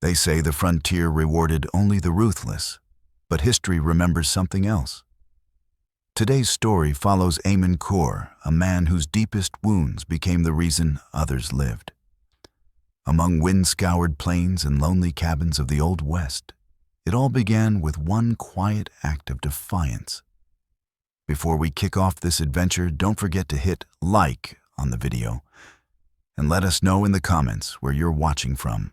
They say the frontier rewarded only the ruthless, but history remembers something else. Today's story follows Eamon Kaur, a man whose deepest wounds became the reason others lived. Among wind-scoured plains and lonely cabins of the Old West, it all began with one quiet act of defiance. Before we kick off this adventure, don't forget to hit like on the video and let us know in the comments where you're watching from.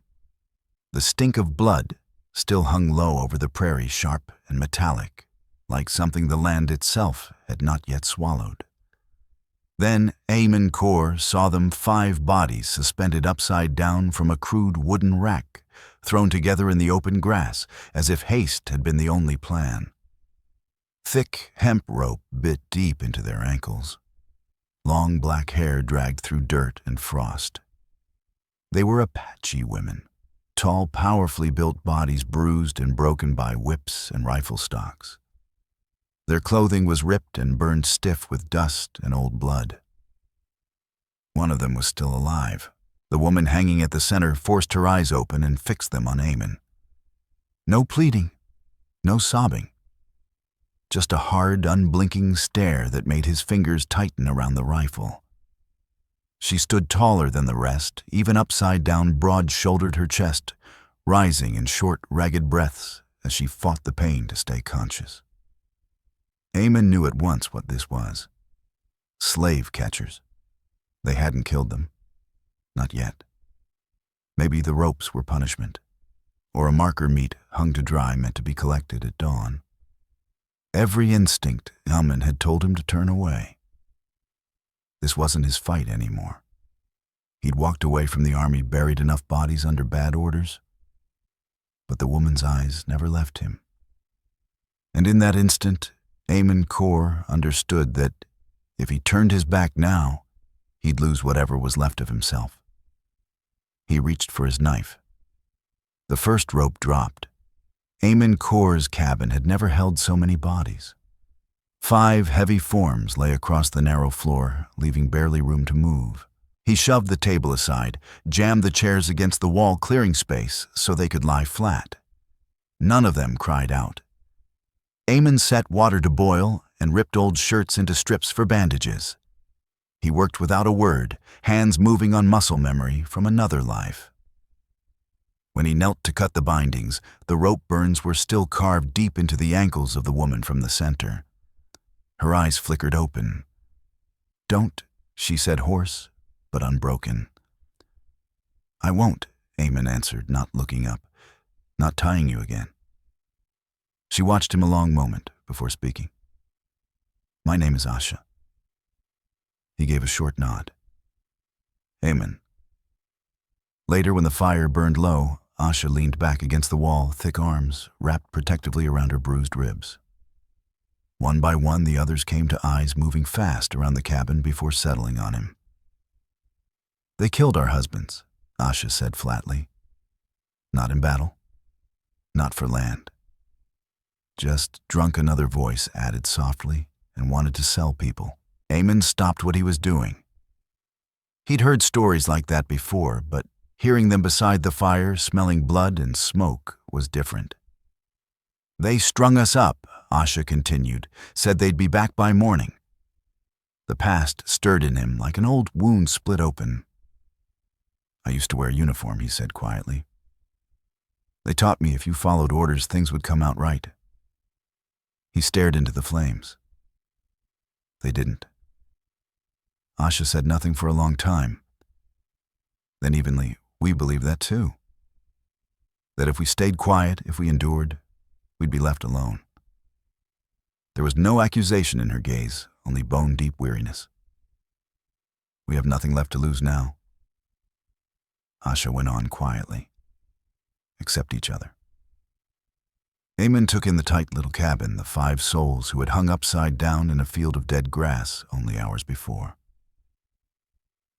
The stink of blood still hung low over the prairie, sharp and metallic, like something the land itself had not yet swallowed. Then Eamon Kaur saw them 5 bodies suspended upside down from a crude wooden rack, thrown together in the open grass, as if haste had been the only plan. Thick hemp rope bit deep into their ankles. Long black hair dragged through dirt and frost. They were Apache women, tall, powerfully built bodies bruised and broken by whips and rifle stocks. Their clothing was ripped and burned stiff with dust and old blood. One of them was still alive. The woman hanging at the center forced her eyes open and fixed them on Eamon. No pleading, no sobbing. Just a hard, unblinking stare that made his fingers tighten around the rifle. She stood taller than the rest, even upside down, broad-shouldered her chest, rising in short, ragged breaths as she fought the pain to stay conscious. Eamon knew at once what this was. Slave catchers. They hadn't killed them. Not yet. Maybe the ropes were punishment, or a marker meat hung to dry meant to be collected at dawn. Every instinct Eamon had told him to turn away. This wasn't his fight anymore. He'd walked away from the army, buried enough bodies under bad orders, but the woman's eyes never left him. And in that instant, Eamon Kaur understood that if he turned his back now, he'd lose whatever was left of himself. He reached for his knife. The first rope dropped. Eamon Kaur's cabin had never held so many bodies. 5 heavy forms lay across the narrow floor, leaving barely room to move. He shoved the table aside, jammed the chairs against the wall, clearing space so they could lie flat. None of them cried out. Eamon set water to boil and ripped old shirts into strips for bandages. He worked without a word, hands moving on muscle memory from another life. When he knelt to cut the bindings, the rope burns were still carved deep into the ankles of the woman from the center. Her eyes flickered open. "Don't," she said, hoarse but unbroken. "I won't," Eamon answered, not looking up. "Not tying you again." She watched him a long moment before speaking. "My name is Asha." He gave a short nod. "Eamon." Later, when the fire burned low, Asha leaned back against the wall, thick arms wrapped protectively around her bruised ribs. One by one, the others came to eyes moving fast around the cabin before settling on him. "They killed our husbands," Asha said flatly. "Not in battle. Not for land. Just drunk," another voice added softly, "and wanted to sell people." Eamon stopped what he was doing. He'd heard stories like that before, but hearing them beside the fire, smelling blood and smoke, was different. "They strung us up," Asha continued, "said they'd be back by morning." The past stirred in him like an old wound split open. "I used to wear a uniform," he said quietly. "They taught me if you followed orders, things would come out right." He stared into the flames. They didn't. Asha said nothing for a long time. Then evenly, "We believe that too. That if we stayed quiet, if we endured, we'd be left alone." There was no accusation in her gaze, only bone-deep weariness. "We have nothing left to lose now," Asha went on quietly, "except each other." Eamon took in the tight little cabin, the 5 souls who had hung upside down in a field of dead grass only hours before.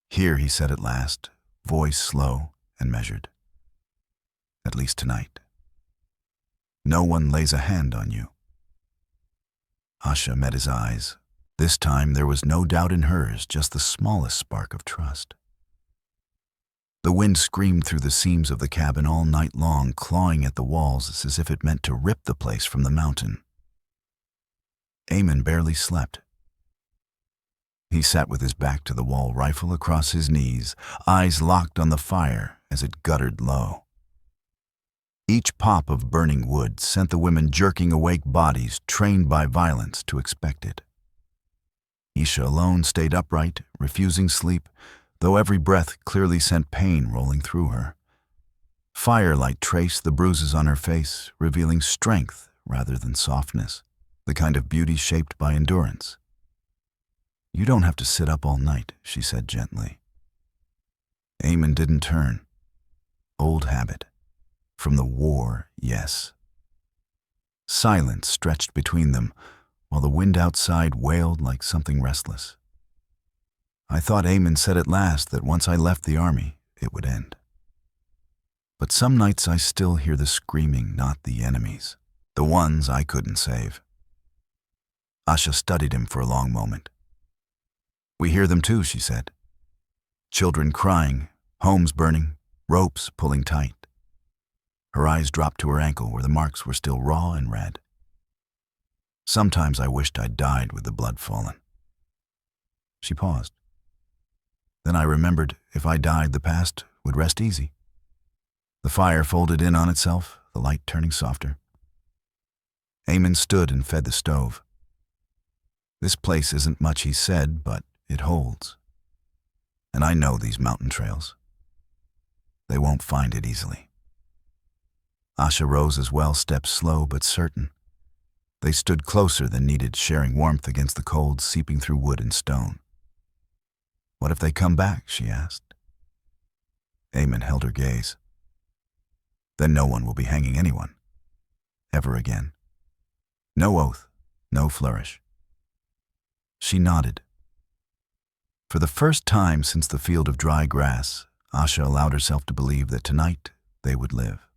"Here," he said at last, voice slow and measured. "At least tonight. No one lays a hand on you." Asha met his eyes. This time there was no doubt in hers, just the smallest spark of trust. The wind screamed through the seams of the cabin all night long, clawing at the walls as if it meant to rip the place from the mountain. Eamon barely slept. He sat with his back to the wall, rifle across his knees, eyes locked on the fire as it guttered low. Each pop of burning wood sent the women jerking awake bodies trained by violence to expect it. Isha alone stayed upright, refusing sleep, though every breath clearly sent pain rolling through her. Firelight traced the bruises on her face, revealing strength rather than softness, the kind of beauty shaped by endurance. "You don't have to sit up all night," she said gently. Eamon didn't turn. Old habit. From the war, yes. Silence stretched between them, while the wind outside wailed like something restless. "I thought Eamon said at last that once I left the army, it would end. But some nights I still hear the screaming, not the enemies, the ones I couldn't save." Asha studied him for a long moment. "We hear them too," she said. "Children crying, homes burning, ropes pulling tight." Her eyes dropped to her ankle where the marks were still raw and red. "Sometimes I wished I'd died with the blood fallen." She paused. "Then I remembered if I died, the past would rest easy." The fire folded in on itself, the light turning softer. Eamon stood and fed the stove. "This place isn't much," he said, "but it holds. And I know these mountain trails. They won't find it easily." Asha rose as well, steps slow but certain. They stood closer than needed, sharing warmth against the cold seeping through wood and stone. "What if they come back?" she asked. Eamon held her gaze. "Then no one will be hanging anyone. Ever again. No oath, no flourish." She nodded. For the first time since the field of dry grass, Asha allowed herself to believe that tonight they would live.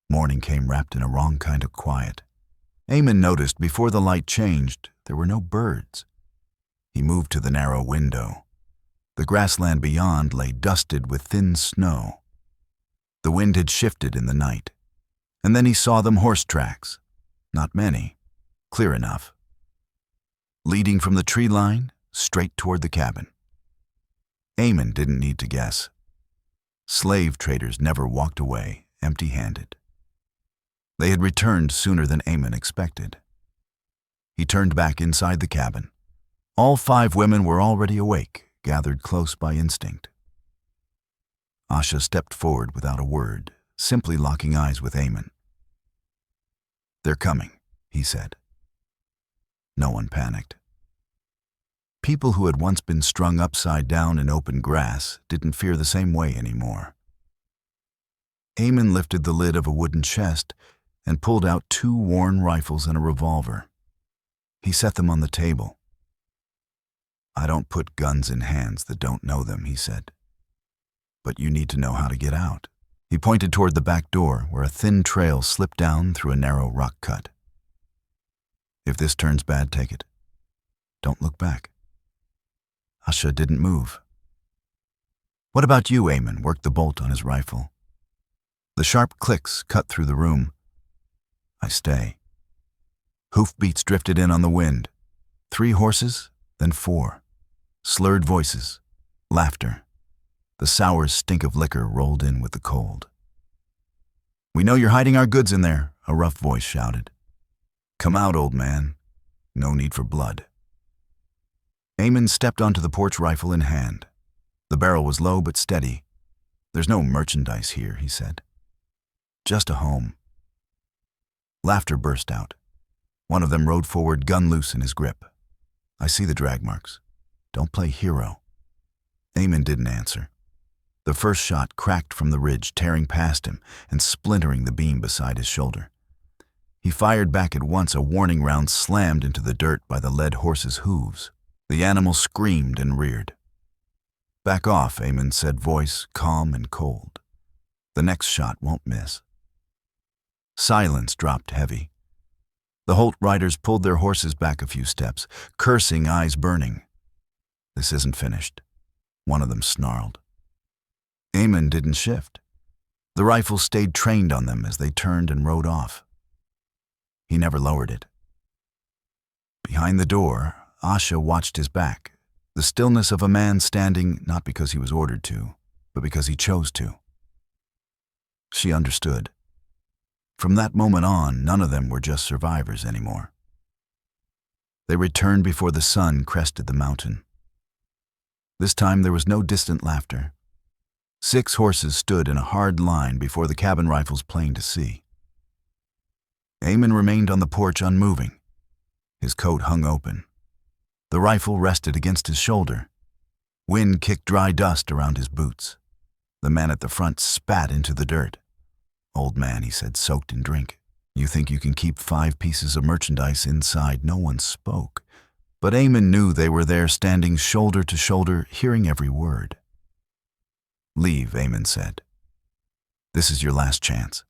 Morning came wrapped in a wrong kind of quiet. Eamon noticed before the light changed, there were no birds. He moved to the narrow window. The grassland beyond lay dusted with thin snow. The wind had shifted in the night. And then he saw them horse tracks. Not many, clear enough. Leading from the tree line, straight toward the cabin. Eamon didn't need to guess. Slave traders never walked away empty-handed. They had returned sooner than Eamon expected. He turned back inside the cabin. All 5 women were already awake, gathered close by instinct. Asha stepped forward without a word, simply locking eyes with Eamon. "They're coming," he said. No one panicked. People who had once been strung upside down in open grass didn't fear the same way anymore. Eamon lifted the lid of a wooden chest and pulled out 2 worn rifles and a revolver. He set them on the table. "I don't put guns in hands that don't know them," he said. "But you need to know how to get out." He pointed toward the back door, where a thin trail slipped down through a narrow rock cut. "If this turns bad, take it. Don't look back." Asha didn't move. "What about you?" Eamon worked the bolt on his rifle. The sharp clicks cut through the room. "I stay." Hoofbeats drifted in on the wind. 3 horses, then 4. Slurred voices, laughter. The sour stink of liquor rolled in with the cold. "We know you're hiding our goods in there," a rough voice shouted. "Come out, old man. No need for blood." Eamon stepped onto the porch, rifle in hand. The barrel was low but steady. "There's no merchandise here," he said. "Just a home." Laughter burst out. One of them rode forward, gun loose in his grip. "I see the drag marks. Don't play hero." Eamon didn't answer. The first shot cracked from the ridge, tearing past him and splintering the beam beside his shoulder. He fired back at once. A warning round slammed into the dirt by the led horse's hooves. The animal screamed and reared. "Back off," Eamon said, voice calm and cold. "The next shot won't miss." Silence dropped heavy. The Holt riders pulled their horses back a few steps, cursing, eyes burning. "This isn't finished," one of them snarled. Eamon didn't shift. The rifle stayed trained on them as they turned and rode off. He never lowered it. Behind the door, Asha watched his back, the stillness of a man standing not because he was ordered to, but because he chose to. She understood. From that moment on, none of them were just survivors anymore. They returned before the sun crested the mountain. This time there was no distant laughter. 6 horses stood in a hard line before the cabin rifles plain to see. Eamon remained on the porch unmoving. His coat hung open. The rifle rested against his shoulder. Wind kicked dry dust around his boots. The man at the front spat into the dirt. "Old man," he said, soaked in drink. "You think you can keep 5 pieces of merchandise inside?" No one spoke, but Eamon knew they were there standing shoulder to shoulder, hearing every word. "Leave," Eamon said. "This is your last chance."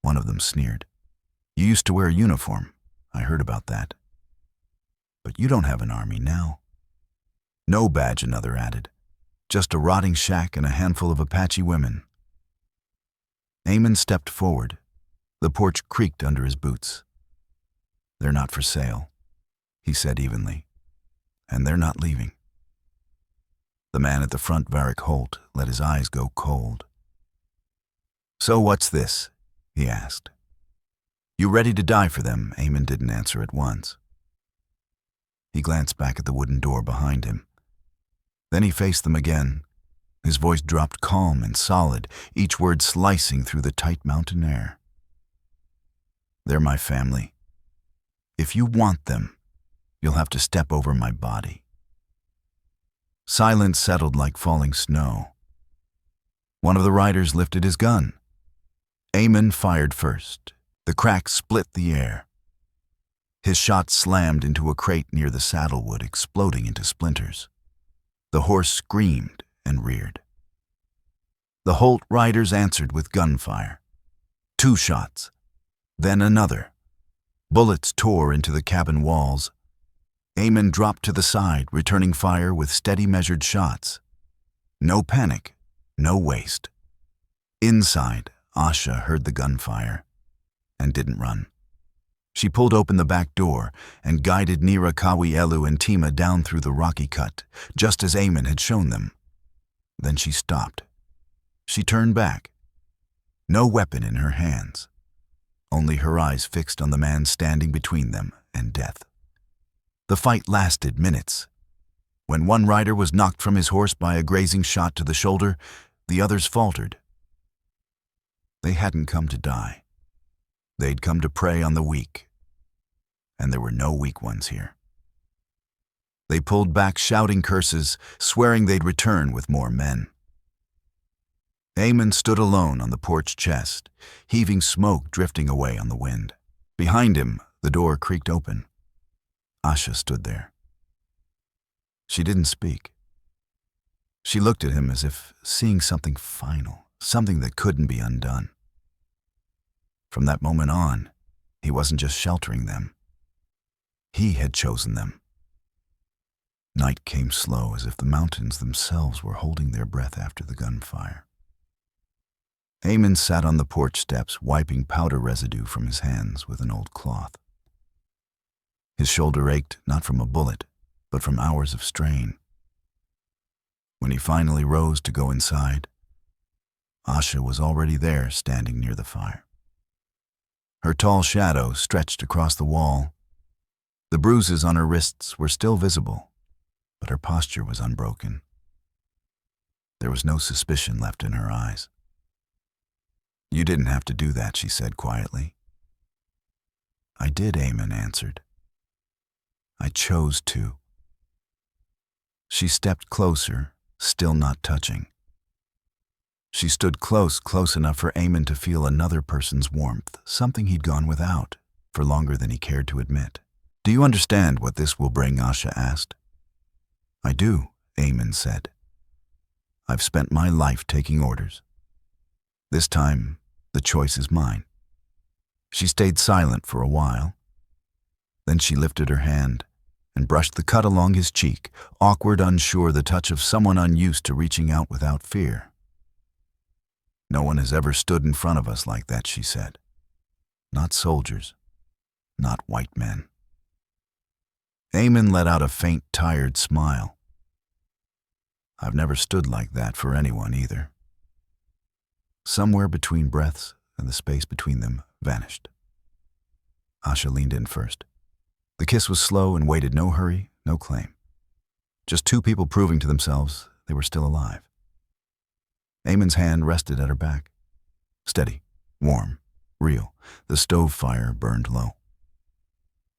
One of them sneered. "You used to wear a uniform. I heard about that. But you don't have an army now." "No badge," another added. "Just a rotting shack and a handful of Apache women." Eamon stepped forward. The porch creaked under his boots. "They're not for sale," he said evenly. "And they're not leaving." The man at the front, Varric Holt, let his eyes go cold. "So what's this?" he asked. "You ready to die for them?" Eamon didn't answer at once. He glanced back at the wooden door behind him. Then he faced them again. His voice dropped calm and solid, each word slicing through the tight mountain air. "They're my family. If you want them, you'll have to step over my body." Silence settled like falling snow. One of the riders lifted his gun. Eamon fired first. The crack split the air. His shot slammed into a crate near the saddlewood, exploding into splinters. The horse screamed and reared. The Holt riders answered with gunfire. 2 shots, then another. Bullets tore into the cabin walls. Eamon dropped to the side, returning fire with steady, measured shots. No panic, no waste. Inside, Asha heard the gunfire and didn't run. She pulled open the back door and guided Nira, Kawi, Elu, and Tima down through the rocky cut, just as Eamon had shown them. Then she stopped. She turned back. No weapon in her hands, only her eyes fixed on the man standing between them and death. The fight lasted minutes. When one rider was knocked from his horse by a grazing shot to the shoulder, the others faltered. They hadn't come to die. They'd come to prey on the weak. And there were no weak ones here. They pulled back, shouting curses, swearing they'd return with more men. Eamon stood alone on the porch chest, heaving smoke drifting away on the wind. Behind him, the door creaked open. Asha stood there. She didn't speak. She looked at him as if seeing something final, something that couldn't be undone. From that moment on, he wasn't just sheltering them. He had chosen them. Night came slow, as if the mountains themselves were holding their breath after the gunfire. Eamon sat on the porch steps, wiping powder residue from his hands with an old cloth. His shoulder ached not from a bullet, but from hours of strain. When he finally rose to go inside, Asha was already there, standing near the fire. Her tall shadow stretched across the wall. The bruises on her wrists were still visible, but her posture was unbroken. There was no suspicion left in her eyes. "You didn't have to do that," she said quietly. "I did," Eamon answered. "I chose to." She stepped closer, still not touching. She stood close enough for Eamon to feel another person's warmth, something he'd gone without for longer than he cared to admit. "Do you understand what this will bring?" Asha asked. "I do," Eamon said. "I've spent my life taking orders. This time, the choice is mine." She stayed silent for a while. Then she lifted her hand and brushed the cut along his cheek, awkward, unsure, the touch of someone unused to reaching out without fear. No one has ever stood in front of us like that, she said. Not soldiers, not white men. Eamon let out a faint, tired smile. I've never stood like that for anyone either. Somewhere between breaths and the space between them vanished. Asha leaned in first. The kiss was slow and waited, no hurry, no claim. Just two people proving to themselves they were still alive. Eamon's hand rested at her back. Steady, warm, real. The stove fire burned low.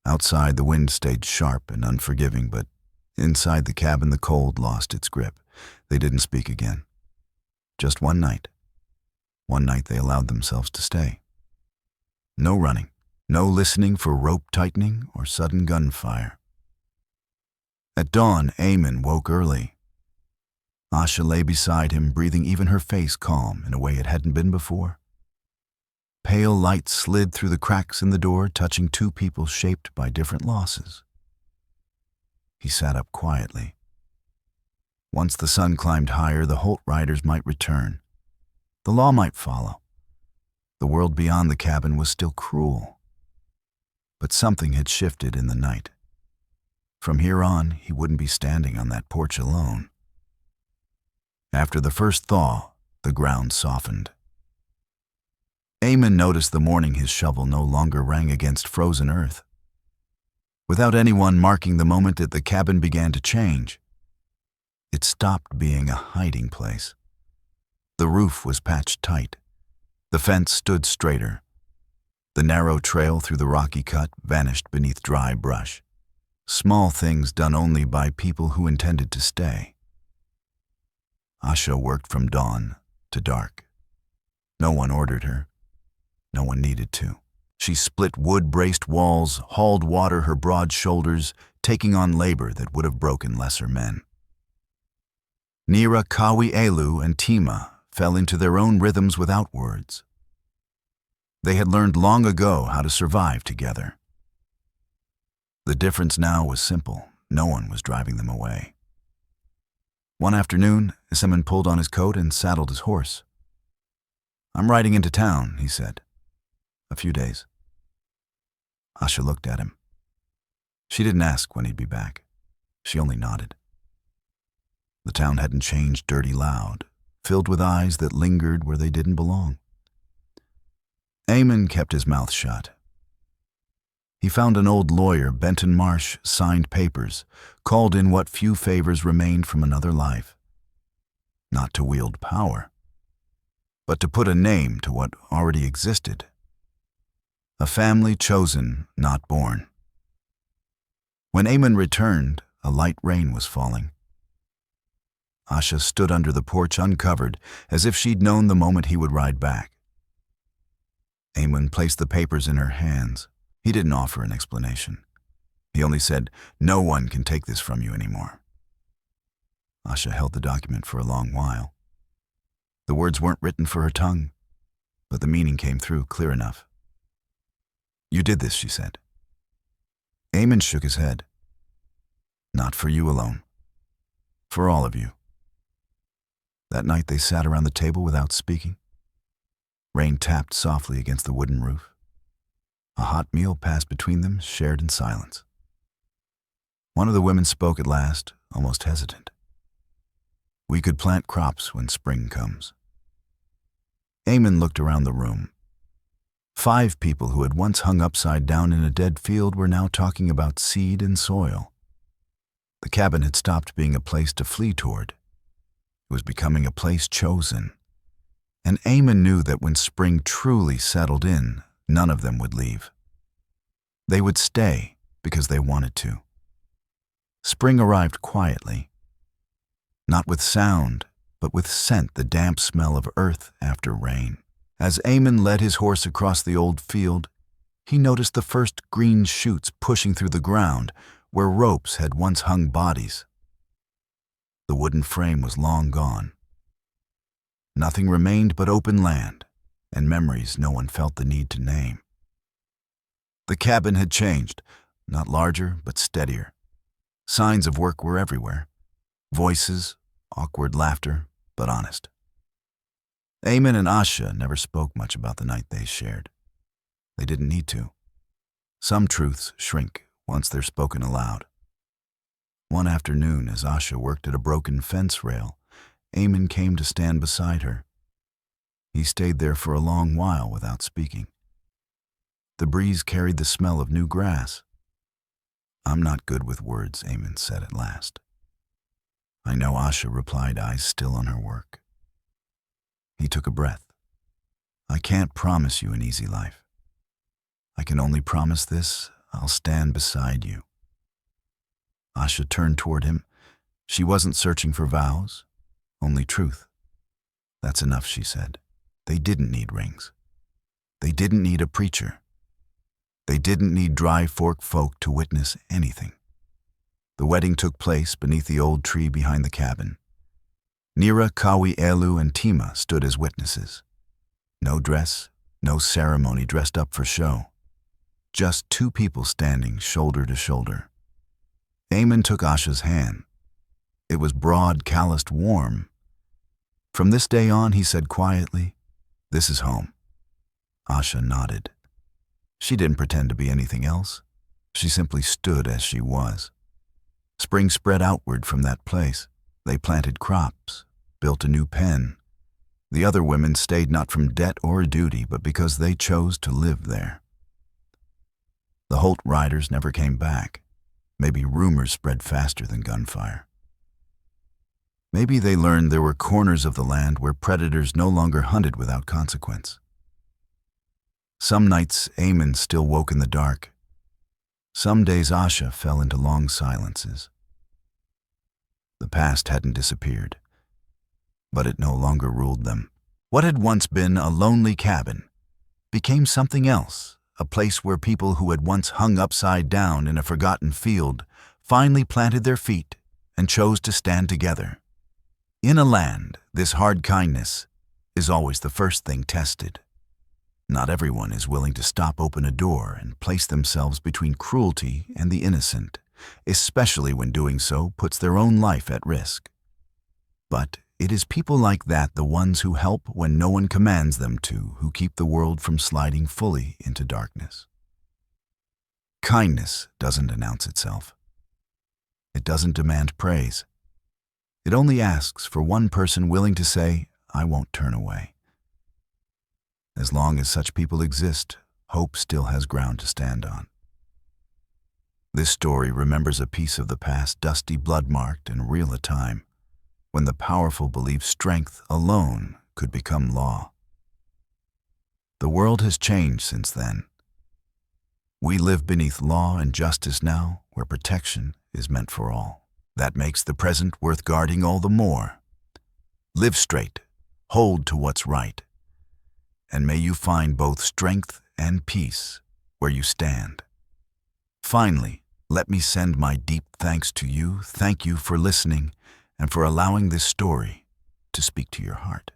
Outside, the wind stayed sharp and unforgiving, but inside the cabin, the cold lost its grip. They didn't speak again. Just one night. One night they allowed themselves to stay. No running, no listening for rope tightening or sudden gunfire. At dawn, Eamon woke early. Asha lay beside him, breathing even her face calm in a way it hadn't been before. Pale light slid through the cracks in the door, touching two people shaped by different losses. He sat up quietly. Once the sun climbed higher, the Holt riders might return. The law might follow. The world beyond the cabin was still cruel. But something had shifted in the night. From here on, he wouldn't be standing on that porch alone. After the first thaw, the ground softened. Eamon noticed the morning his shovel no longer rang against frozen earth. Without anyone marking the moment that the cabin began to change, it stopped being a hiding place. The roof was patched tight. The fence stood straighter. The narrow trail through the rocky cut vanished beneath dry brush. Small things done only by people who intended to stay. Asha worked from dawn to dark. No one ordered her. No one needed to. She split wood-braced walls, hauled water her broad shoulders, taking on labor that would have broken lesser men. Nira, Kawi, Elu, and Tima fell into their own rhythms without words. They had learned long ago how to survive together. The difference now was simple. No one was driving them away. One afternoon, Iseman pulled on his coat and saddled his horse. "I'm riding into town," he said. "A few days." Asha looked at him. She didn't ask when he'd be back. She only nodded. The town hadn't changed dirty loud, filled with eyes that lingered where they didn't belong. Eamon kept his mouth shut. He found an old lawyer, Benton Marsh, signed papers, called in what few favors remained from another life. Not to wield power, but to put a name to what already existed. A family chosen, not born. When Eamon returned, a light rain was falling. Asha stood under the porch uncovered, as if she'd known the moment he would ride back. Eamon placed the papers in her hands. He didn't offer an explanation. He only said, "No one can take this from you anymore." Asha held the document for a long while. The words weren't written for her tongue, but the meaning came through clear enough. "You did this," she said. Eamon shook his head. "Not for you alone. For all of you." That night they sat around the table without speaking. Rain tapped softly against the wooden roof. A hot meal passed between them, shared in silence. One of the women spoke at last, almost hesitant. "We could plant crops when spring comes." Eamon looked around the room. 5 people who had once hung upside down in a dead field were now talking about seed and soil. The cabin had stopped being a place to flee toward. It was becoming a place chosen. And Eamon knew that when spring truly settled in, none of them would leave. They would stay because they wanted to. Spring arrived quietly, not with sound, but with scent, the damp smell of earth after rain. As Eamon led his horse across the old field, he noticed the first green shoots pushing through the ground where ropes had once hung bodies. The wooden frame was long gone. Nothing remained but open land and memories no one felt the need to name. The cabin had changed, not larger but steadier. Signs of work were everywhere. Voices, awkward laughter, but honest. Eamon and Asha never spoke much about the night they shared. They didn't need to. Some truths shrink once they're spoken aloud. One afternoon, as Asha worked at a broken fence rail, Eamon came to stand beside her. He stayed there for a long while without speaking. The breeze carried the smell of new grass. "I'm not good with words," Eamon said at last. "I know," Asha replied, eyes still on her work. He took a breath. "I can't promise you an easy life. I can only promise this: I'll stand beside you." Asha turned toward him. She wasn't searching for vows, only truth. "That's enough," she said. They didn't need rings. They didn't need a preacher. They didn't need Dry Fork folk to witness anything. The wedding took place beneath the old tree behind the cabin. Nira, Kawi, Elu, and Tima stood as witnesses. No dress, no ceremony dressed up for show. Just two people standing shoulder to shoulder. Eamon took Asha's hand. It was broad, calloused, warm. "From this day on," he said quietly, "this is home." Asha nodded. She didn't pretend to be anything else. She simply stood as she was. Spring spread outward from that place. They planted crops, built a new pen. The other women stayed not from debt or duty, but because they chose to live there. The Holt riders never came back. Maybe rumors spread faster than gunfire. Maybe they learned there were corners of the land where predators no longer hunted without consequence. Some nights, Eamon still woke in the dark. Some days, Asha fell into long silences. The past hadn't disappeared, but it no longer ruled them. What had once been a lonely cabin became something else, a place where people who had once hung upside down in a forgotten field finally planted their feet and chose to stand together. In a land, this hard kindness is always the first thing tested. Not everyone is willing to stop open a door and place themselves between cruelty and the innocent, especially when doing so puts their own life at risk. But it is people like that, the ones who help when no one commands them to, who keep the world from sliding fully into darkness. Kindness doesn't announce itself. It doesn't demand praise. It only asks for one person willing to say, "I won't turn away." As long as such people exist, hope still has ground to stand on. This story remembers a piece of the past, dusty, blood-marked, and real a time when the powerful believed strength alone could become law. The world has changed since then. We live beneath law and justice now, where protection is meant for all. That makes the present worth guarding all the more. Live straight, hold to what's right, and may you find both strength and peace where you stand. Finally, let me send my deep thanks to you. Thank you for listening and for allowing this story to speak to your heart.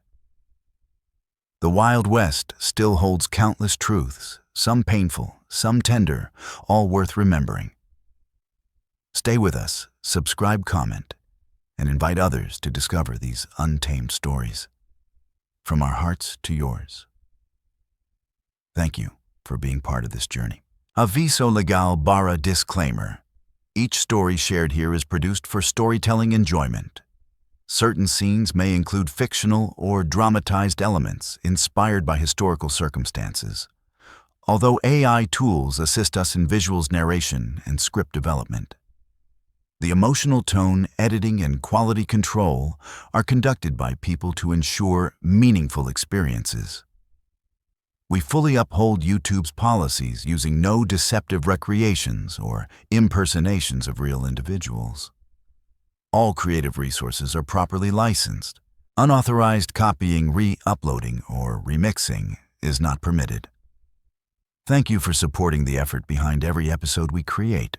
The Wild West still holds countless truths, some painful, some tender, all worth remembering. Stay with us, subscribe, comment, and invite others to discover these untamed stories. From our hearts to yours. Thank you for being part of this journey. Aviso legal barra disclaimer. Each story shared here is produced for storytelling enjoyment. Certain scenes may include fictional or dramatized elements inspired by historical circumstances, although AI tools assist us in visuals narration and script development. The emotional tone, editing, and quality control are conducted by people to ensure meaningful experiences. We fully uphold YouTube's policies, using no deceptive recreations or impersonations of real individuals. All creative resources are properly licensed. Unauthorized copying, re-uploading, or remixing is not permitted. Thank you for supporting the effort behind every episode we create.